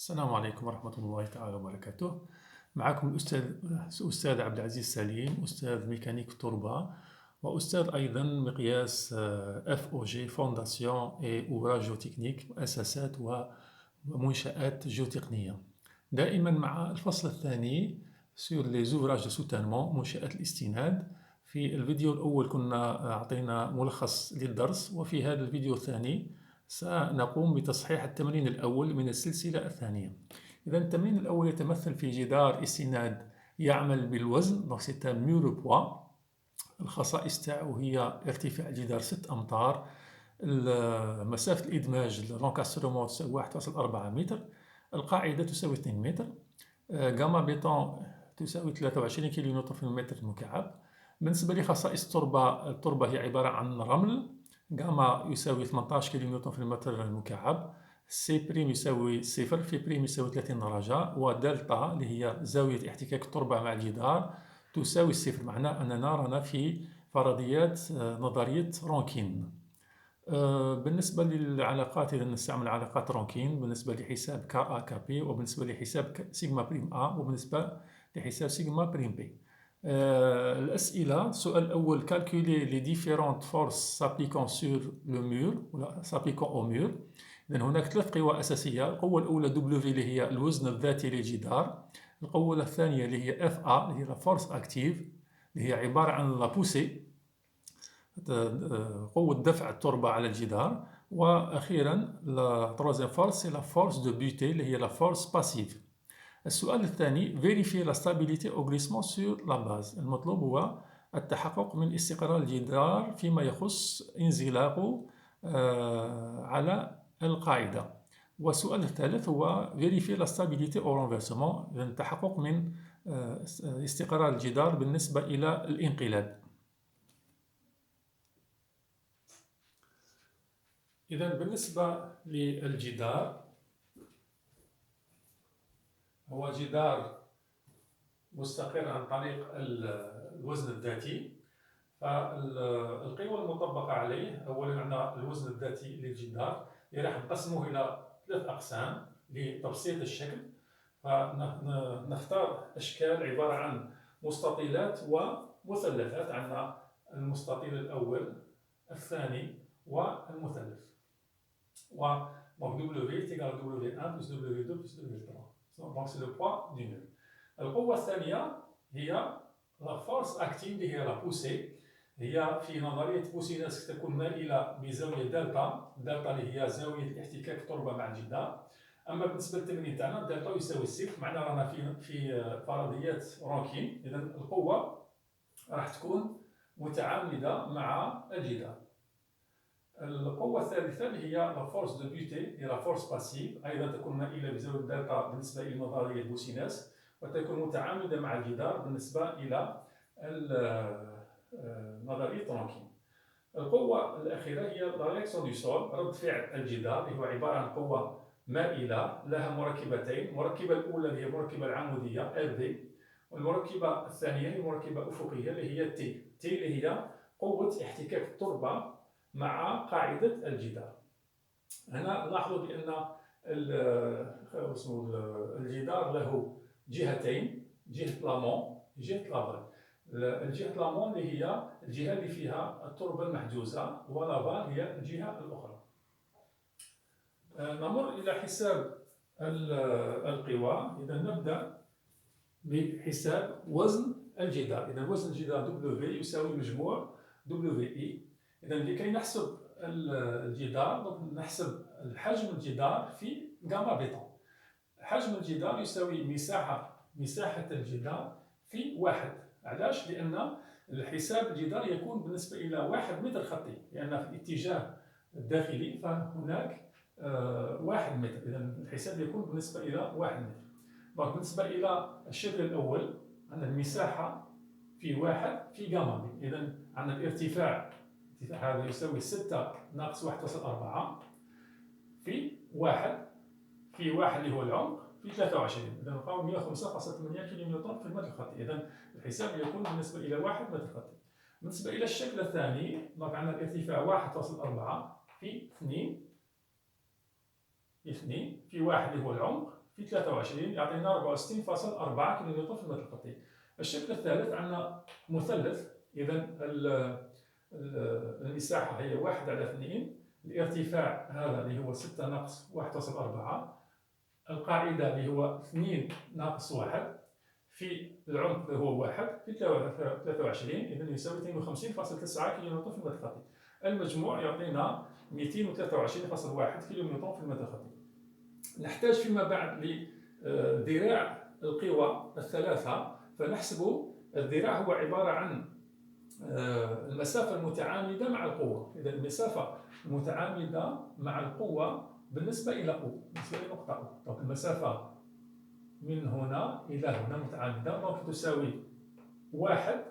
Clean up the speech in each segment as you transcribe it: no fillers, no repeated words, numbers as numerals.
السلام عليكم ورحمة الله تعالى وبركاته. معكم الأستاذ عبد العزيز سليم، أستاذ ميكانيك تربة، وأستاذ أيضا مقياس FOG Fondation et Ouvrage جيوتكنيك، مؤسسات ومنشآت جيوتقنية. دائما مع الفصل الثاني sur les ouvrages de soutènement، منشآت الاستناد. في الفيديو الأول كنا أعطينا ملخص للدرس، وفي هذا الفيديو الثاني سنقوم بتصحيح التمرين الأول من السلسلة الثانية. إذا التمرين الأول يتمثل في جدار استناد يعمل بالوزن، donc c'est un mur de poids. الخصائص تاعو هي ارتفاع الجدار 6 أمتار، مسافة الإدماج لونكاسترومون تساوي 1.4 متر، القاعدة تساوي 2 متر، جاما بيتون تساوي 23 كيلو نيوتن في المتر المكعب. بالنسبة لخصائص التربة هي عبارة عن رمل، جاما يساوي 18 كيلو نيوتن في المتر المكعب، سي بريم يساوي 0، في بريم يساوي 30 درجة، ودلتا اللي هي زاوية احتكاك التربة مع الجدار تساوي 0. معناه أننا رانا في فرضيات نظرية رونكين. بالنسبة للعلاقات إذا نستعمل علاقات رونكين بالنسبة لحساب كا كا بي، وبالنسبة لحساب سيغما بريم وبالنسبة لحساب سيغما بريم بي. الأسئلة: السؤال الأول: calculer les différentes forces s'appliquant sur le mur ولا s'appliquant au mur. إذن هناك 3 قوى أساسية. القوة الأولى W اللي هي الوزن الذاتي للجدار. القوة الثانية اللي هي FA اللي هي la force active اللي هي عبارة عن la poussée، قوة دفع التربة على الجدار. وأخيرا la troisième force c'est la force de butée اللي هي la force passive. السؤال الثاني: vérifier la stabilité au glissement sur la base. المطلوب هو التحقق من استقرار الجدار فيما يخص انزلاقه على القاعدة. والسؤال الثالث هو vérifier la stabilité au renversement، التحقق من استقرار الجدار بالنسبة إلى الانقلاب. إذا بالنسبة للجدار، هو جدار مستقر عن طريق الوزن الذاتي. فالقوى المطبقة عليه أولا عندنا الوزن الذاتي للجدار اللي راح نقسمه إلى 3 أقسام لتبسيط الشكل. فنختار أشكال عبارة عن مستطيلات ومثلثات. عندنا المستطيل الأول، الثاني، والمثلث. donc W est égal à W1 plus W2 plus W3. donc c'est le poids du mur. القوة الثانية هي la force active اللي هي la poussée. هي في نظرية بوسينسك تكون مائلة بزاوية دلتا، دلتا اللي هي زاوية احتكاك التربة مع الجدار. أما بالنسبة للتمرين تاعنا دلتا يساوي 0، معناها رانا في فرضيات رونكين. إذا القوة راح تكون متعامدة مع الجدار. القوة الثالثة اللي هي لا فورس دو بوتي، هي لا فورس باسيف، أيضا تكون مائلة بزاوية دلتا بالنسبة إلى نظرية بوسينس، وتكون متعامدة مع الجدار بالنسبة إلى نظرية رونكين. القوة الأخيرة هي لا رياكسيون دو سول، رد فعل الجدار، اللي هو عبارة عن قوة مائلة لها مركبتين. المركبة الأولى اللي هي المركبة العمودية RD، والمركبة الثانية هي مركبة أفقية اللي هي T اللي هي قوة احتكاك التربة مع قاعدة الجدار. هنا نلاحظ بأن الجدار له جهتين، جهة لامون جهة لافال. الجهة لامون اللي هي الجهة اللي فيها التربة المحجوزة، ولافال هي الجهة الأخرى. نمر إلى حساب القوى. إذا نبدأ بحساب وزن الجدار. إذا وزن الجدار W يساوي مجموع WI. إذا لكي نحسب الجدار نحسب حجم الجدار في جاما بيتون. حجم الجدار يساوي مساحة الجدار في 1. علاش؟ لأن الحساب الجدار يكون بالنسبة إلى 1 متر خطي، لأن في الاتجاه الداخلي فهناك 1 متر. إذا الحساب يكون بالنسبة إلى 1 متر. بالنسبة إلى الشكل الأول عندنا المساحة في 1 في جاما بي. إذا عندنا الارتفاع هذا يساوي 6 ناقص 1.4 في 1 في 1 اللي هو العمق في 23. إذا نلقاو 105.8 كيلو نيوتن في المتر الخطي. إذا الحساب يكون بالنسبة إلى 1 متر خطي. بالنسبة إلى الشكل الثاني عندنا الارتفاع 1.4 في 2 في 1 اللي هو العمق في 23 يعطينا 64.4 كيلومتر في المتر الخطي. الشكل الثالث عندنا مثلث، إذا المساحة هي 1/2، الارتفاع هذا اللي هو 6 ناقص 1.4، القاعدة اللي هو 2 ناقص 1، في العمق اللي هو 1 في 23، إذا يساوي 52.9 كيلومتر في المتر الخطي. المجموع يعطينا 223.1 كيلومتر في المتر الخطي. نحتاج فيما بعد لذراع القوى الثلاثة، فنحسب الذراع هو عبارة عن المسافة المتعامدة مع القوة. إذا المسافة المتعامدة مع القوة بالنسبة إلى O، بالنسبة لنقطة O، دونك المسافة من هنا إلى هنا متعامدة، دونك تساوي 1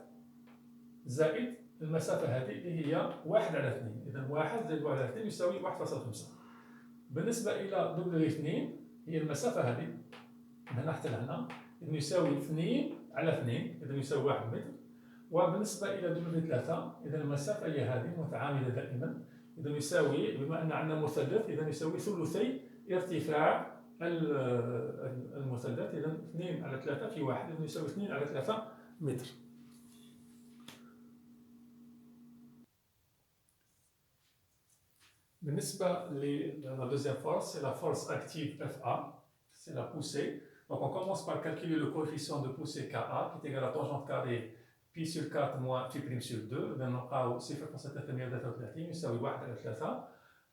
زائد المسافة هذه اللي هي 1/2. إذا 1 زائد 1/2 يساوي 1.5. بالنسبة إلى دبليو 2 هي المسافة هذه من هنا حتى لهنا، إذا يساوي 2/2، إذا يساوي 1 متر. وبالنسبة إلى دبليو 3 إذا المسافة هي هذه متعامدة دائما، إذا يساوي بما أن عندنا مثلث إذا يساوي ثلثي ارتفاع المثلث، إذا 2/3 في 1، إذا يساوي 2/3 متر. بالنسبة la deuxième force, c'est la force active FA, c'est la poussée. Donc on commence par calculer le coefficient de poussée KA qui est égal à tangente carrée pi sur 4 moins phi prime sur 2. إذا نلقاو 0.333 يساوي 1/3.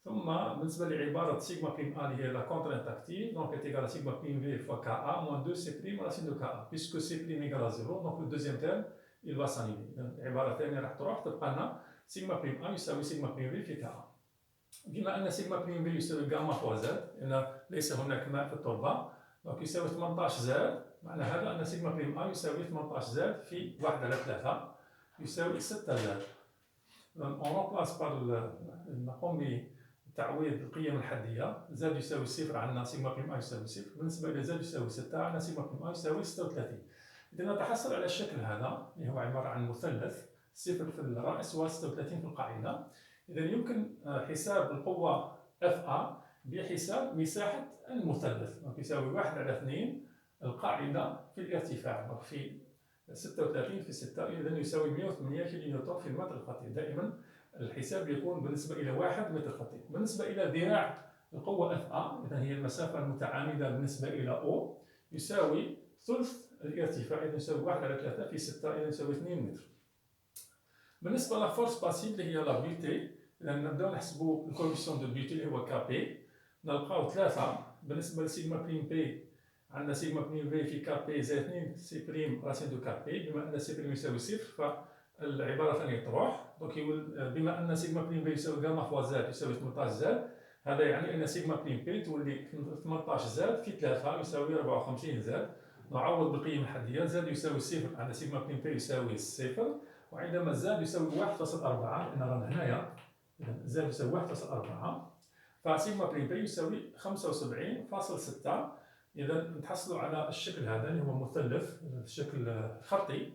ثم بالنسبة لعبارة سيغما بريم A اللي هي la contrainte active, donc est égal à sigma prime V fois KA moins 2 C prime racine de KA. Puisque C prime égale à 0, donc le deuxième terme il va s'annuler. العبارة الثانية راح تروح، تبقى لنا سيغما بريم A يساوي سيغما بريم V في KA. بما أن سيغما بريم في يساوي جاما فوا زد، لأن ليس هناك ماء في التربة، دونك يساوي 18 زد. معنى هذا أن سيغما بريم A يساوي 18 زد في 1/3 يساوي 6 زد. on remplace par نقوم بتعويض القيم الحدية. زد يساوي 0 عندنا سيغما بريم A يساوي 0، بالنسبة إلى زد يساوي 6 عندنا سيغما بريم A يساوي 36. إذا نتحصل على الشكل هذا اللي هو عبارة عن مثلث 0 في الرأس و 36 في القاعدة. إذا يمكن حساب القوة FA بحساب مساحة المثلث، دونك يساوي 1/2 القاعدة في الارتفاع، دونك في 36 في 6، إذا يساوي 108 كيلومتر في المتر الخطي. دائما الحساب يكون بالنسبة إلى 1 متر خطي. بالنسبة إلى ذراع القوة FA، إذا هي المسافة المتعامدة بالنسبة إلى O، يساوي ثلث الارتفاع، إذا يساوي 1/3 في 6، إذا يساوي 2 متر. بالنسبة للفورس باسيف اللي هي لا بيوتي، إذا نبداو نحسبوا الكوفيسيون دو بيوتي اللي هو كا بي، نلقاو 3 بالنسبة لسيغما بريم بي، عندنا سيغما بريم في في كا بي زائد 2 سي بريم راسين دو كا بي. بما أن سي بريم يساوي 0 فالعبارة الثانية تروح، دونك بما أن سيغما بريم بي يساوي جاما فوا زاد يساوي 18 زاد، هذا يعني أن سيغما بريم بي تولي 18 زاد في 3 يساوي 54 زاد. نعوض بالقيم الحدية، زاد يساوي 0 عندنا سيغما بريم بي يساوي 0، وعندما زاد يساوي 1.4 لأن رانا هنايا، إذا زاد يساوي 1.4، فسيغما بريم بي يساوي 75.6. إذا نتحصلوا على الشكل هذا اللي هو مثلث الشكل خطي.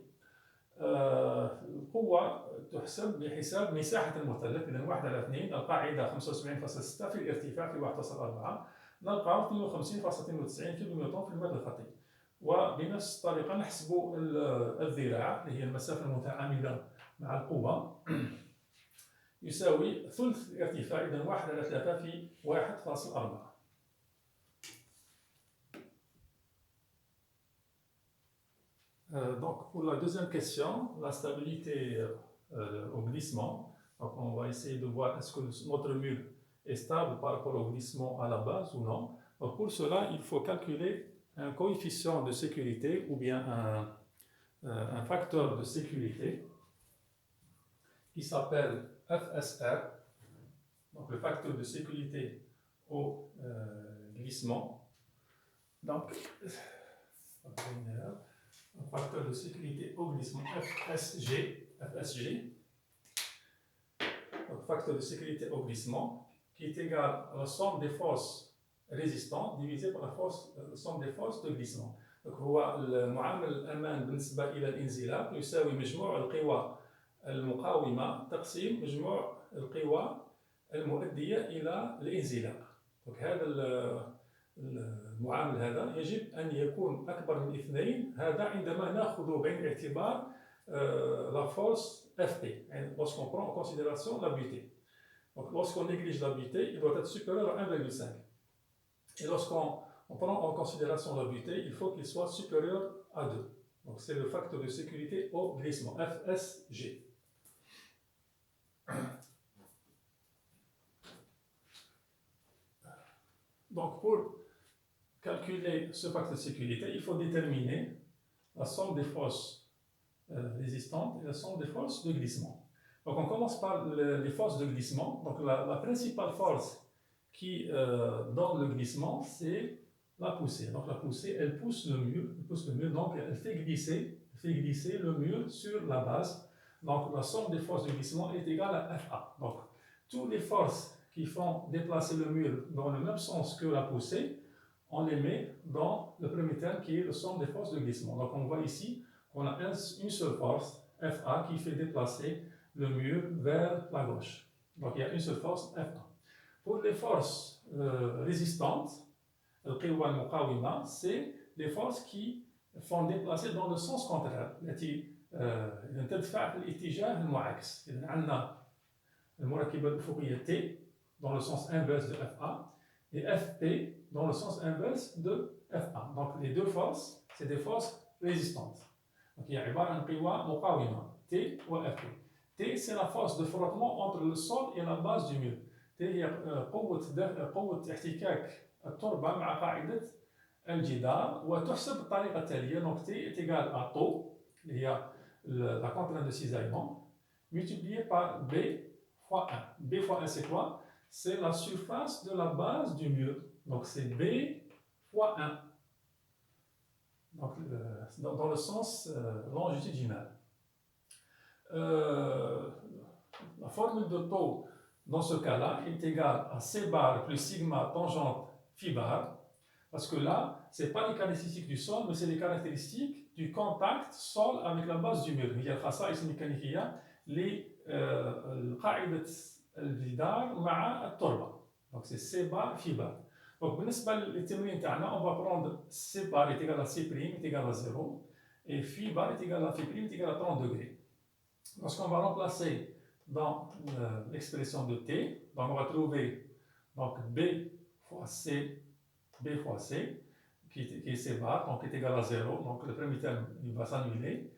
القوة تحسب بحساب مساحة المثلث، إذا 1/2 القاعدة 75.6 في الارتفاع في 1.4، نلقى 52.92 كيلومتر في المتر الخطي. وبنفس الطريقة نحسب الذراع اللي هي المسافة المتعامدة مع القوة، يساوي ثلث الارتفاع، إذا 1/3 في 1.4. Donc pour la deuxième question, la stabilité au glissement, donc on va essayer de voir est-ce que notre mur est stable par rapport au glissement à la base ou non. Donc pour cela, il faut calculer un coefficient de sécurité ou bien un facteur de sécurité qui s'appelle FSR, donc le facteur de sécurité au glissement. Donc, un facteur de sécurité au glissement FSG, donc facteur de sécurité au glissement qui est égal à la somme des forces résistantes divisé par la somme des forces de glissement. Donc هو المعامل الأمان بالنسبة إلى الانزلاق يساوي مجموع القوى المقاومة تقسيم مجموع القوى المؤدية إلى الانزلاق. Donc هذا المعامل هذا يجب أن يكون أكبر من 2. هذا عندما نأخذ بعين الاعتبار la force Fp, lorsqu'on prend en considération la butée. Donc lorsqu'on néglige la butée, il doit être supérieur à 1,5. Et lorsqu'on prend en considération la butée, il faut qu'il soit supérieur à 2. Donc c'est le facteur de sécurité au glissement, FSG. Donc pour calculer ce facteur de sécurité, il faut déterminer la somme des forces résistantes et la somme des forces de glissement. Donc on commence par les forces de glissement. Donc la principale force qui donne le glissement, c'est la poussée. Donc la poussée, elle pousse le mur, donc elle fait glisser le mur sur la base. Donc la somme des forces de glissement est égale à Fa. Donc toutes les forces qui font déplacer le mur dans le même sens que la poussée, on les met dans le premier terme qui est la somme des forces de glissement. Donc on voit ici qu'on a une seule force, Fa, qui fait déplacer le mur vers la gauche. Donc il y a une seule force, Fa. Pour les forces résistantes, c'est des forces qui font déplacer dans le sens contraire. تدفع في الاتجاه المعاكس. إذا عندنا المركبة الأفقية T dans le sens inverse de Fa et Fp dans le sens inverse de Fa. Donc les deux forces, c'est des forces résistantes. Donc il y a عبارة عن قوى مقاومة T و Fp. T c'est la force de frottement entre le sol et la base du mur. T هي قوة احتكاك التربة مع قاعدة الجدار وتحسب بالطريقة التالية. Donc T est égal à tau, il y a la contrainte de cisaillement, multiplié par B fois 1. B fois 1 c'est quoi? C'est la surface de la base du mur. Donc c'est B fois 1. Donc dans le sens longitudinal. La formule de tau dans ce cas-là est égale à C bar plus sigma tangente phi bar, parce que là, ce n'est pas les caractéristiques du sol, mais c'est les caractéristiques du contact sol avec la base du mur. هي الخصائص الميكانيكية لقاعدة الجدار مع التربة. Donc c'est C bar phi bar. Donc بالنسبة للتمرين تاعنا, on va prendre C bar est égal à C' est égal à 0 et phi bar est égal à phi' est égal à 30 degrés. Lorsqu'on va remplacer dans l'expression de T, donc on va trouver donc B fois C qui est C bar, donc est égal à 0, donc le premier terme il va s'annuler,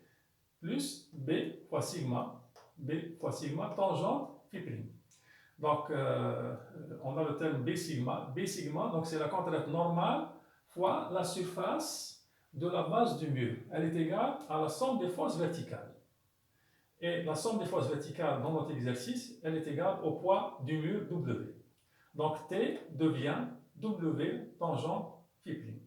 plus B fois sigma tangente phi'. Donc on a le terme B sigma, donc c'est la contrainte normale fois la surface de la base du mur. Elle est égale à la somme des forces verticales. Et la somme des forces verticales dans notre exercice, elle est égale au poids du mur W. Donc T devient W tangente phi'.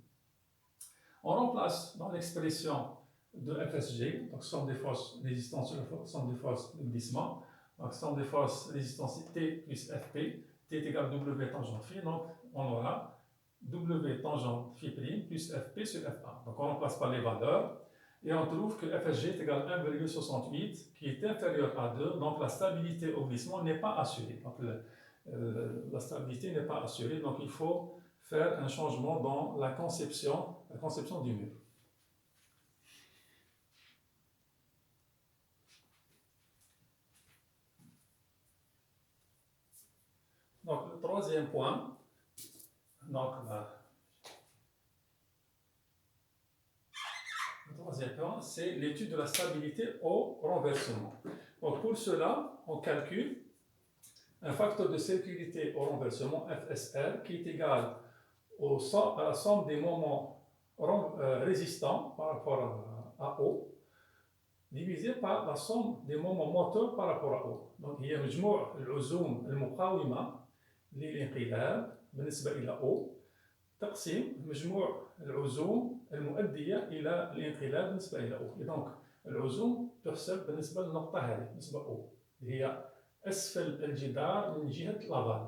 On remplace dans l'expression de FSG, donc somme des forces résistantes sur la somme des forces de glissement, donc somme des forces résistantes T plus Fp, T est égal à W tangente phi, donc on aura W tangente phi' plus Fp sur Fa. Donc on remplace par les valeurs. Et on trouve que FSG est égal à 1,68, qui est inférieur à 2, donc la stabilité au glissement n'est pas assurée. Donc la stabilité n'est pas assurée, donc il faut faire un changement dans la conception du mur. Donc le troisième point, donc c'est l'étude de la stabilité au renversement. Donc pour cela, on calcule un facteur de sécurité au renversement, FSR, qui est égal à la somme des moments résistants par rapport à O, divisé par la somme des moments moteurs par rapport à O. Donc il y a مجموع العزوم المقاومة للانقلاب بالنسبة إلى O تقسيم مجموع العزوم المؤدية إلى الانقلاب بالنسبة إلى O. Et donc العزوم تحسب بالنسبة للنقطة هذه بالنسبة O اللي هي أسفل الجدار من جهة لافال.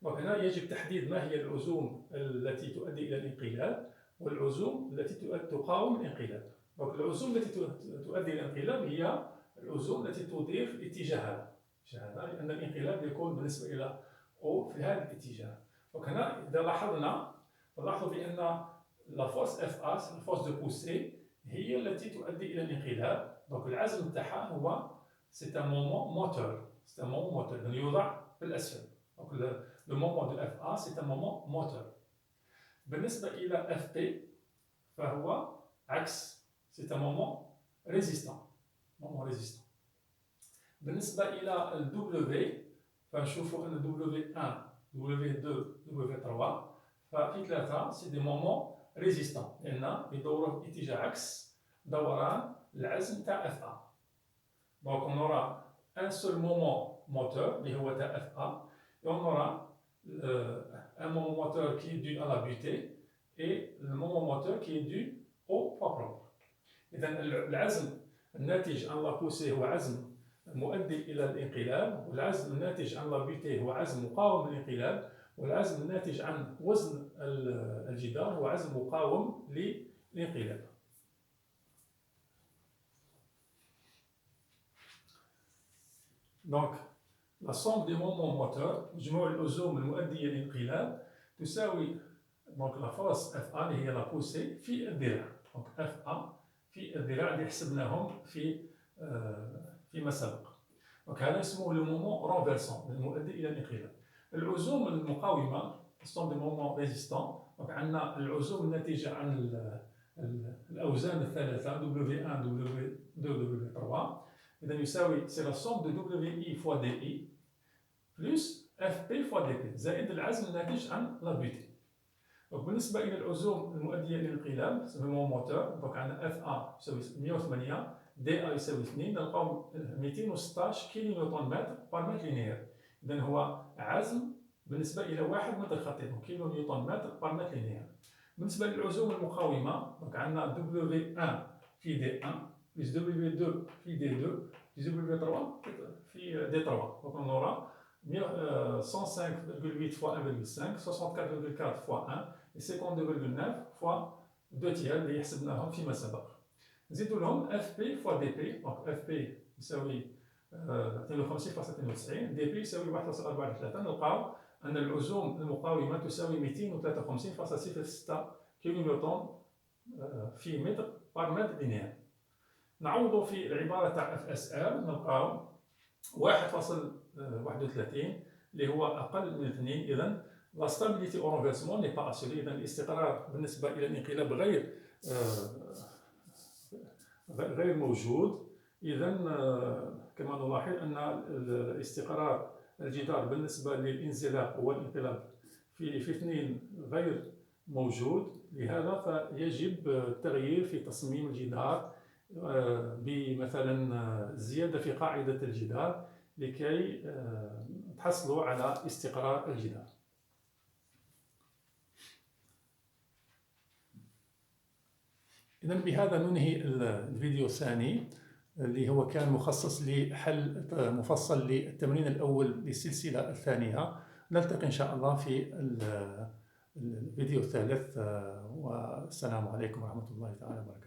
وهنا يجب تحديد ما هي العزوم التي تؤدي إلى الانقلاب والعزوم التي تقاوم الانقلاب. Donc العزوم التي تؤدي إلى الانقلاب هي العزوم التي تدير في اتجاه هذا لأن الانقلاب يكون بالنسبة إلى O في هذا الاتجاه. وهنا إذا لاحظنا فلاحظوا بأن لا فورس اف ا لا فورس دو بوسي هي التي تؤدي إلى الانقلاب. دونك العزم تاعها هو سي ان مومون موتور، سي ان مومون موتور يعني يوضع في الأسفل. دونك لو مومون دو اف ا سي ان مومون موتور. بالنسبة إلى اف بي فهو عكس، سي ان مومون ريزيستون، مومون ريزيستون. بالنسبة إلى الدبليو فنشوفوا أن دبليو 1 دبليو 2 دبليو 3 ففي ثلاثة سي دي مومون ريزيستون لأن يدوروا في اتجاه عكس دوران العزم تاع اف ا. دونك اون اورا ان سول مومون موتور اللي هو تاع اف ا، et on aura un moment moteur qui est dû à la butée et le moment moteur qui est dû au poids propre. إذا العزم الناتج عن لا بوسي هو عزم مؤدي إلى الانقلاب، والعزم الناتج عن لا بوتي هو عزم مقاوم للانقلاب، والعزم الناتج عن وزن الجدار هو عزم مقاوم للانقلاب. دونك لا سوم دي مومون موتور، مجموع العزوم المؤدية للانقلاب، تساوي دونك لا فورس اف ا اللي هي لا بوسي في الذراع. دونك اف ا في الذراع اللي حسبناهم فيما سبق. دونك هذا اسمه لو مومون رونفيرسون المؤدي الى الانقلاب. العزوم المقاومه سون دي مومون ريزيستون. دونك عندنا العزوم الناتجه عن الاوزان الثلاثه دبليو 1 دبليو 2 دبليو 3. اذا يساوي سي لا سوم دو دبليو اي فوا دي اي بلس اف بي فوا دي بي زائد العزم الناتج عن لا بيتي. دونك بالنسبه الى العزوم المؤديه للانقلاب سي مومون موتور، دونك عندنا اف ا يساوي 108 دي ا يساوي 2، نلقاو 216 كيلو نيوتن متر بار متر لينير. اذا هو عزم بالنسبه الى 1 متر خطي، دونك كيلو نيوتن متر بار متر لينير. بالنسبه للعزوم المقاومه دونك عندنا دبليو 1 في دي 1 بلس دبليو 2 في دي 2 بلس دبليو 3 في دي 3. دونك on aura 105,8 fois 1,5 64,4 fois 1 et 52,9 fois 2 tiers اللي حسبناهم فيما سبق. نزيدوا لهم اف بي فوا دي بي. دونك اف بي يساوي 52.92، دي بي يساوي 1.43. نلقاو ان العزوم المقاومه تساوي 253.06 كيلو نيوتن في متر بار متر لينير. نعوضوا في العباره تاع اف اس ار نلقاو 1.31 اللي هو اقل من 2. اذا لا ستابيليتي او رونفيرسمون ني با اسوري. اذا الاستقرار بالنسبه الى الانقلاب غير موجود. إذا كما نلاحظ أن الاستقرار الجدار بالنسبة للانزلاق والانقلاب في اثنين غير موجود. لهذا فيجب التغيير في تصميم الجدار بمثلا زيادة في قاعدة الجدار لكي تحصلوا على استقرار الجدار. إذا بهذا ننهي الفيديو الثاني اللي هو كان مخصص لحل مفصل للتمرين الأول للسلسلة الثانية. نلتقي إن شاء الله في الفيديو الثالث، والسلام عليكم ورحمة الله تعالى وبركاته.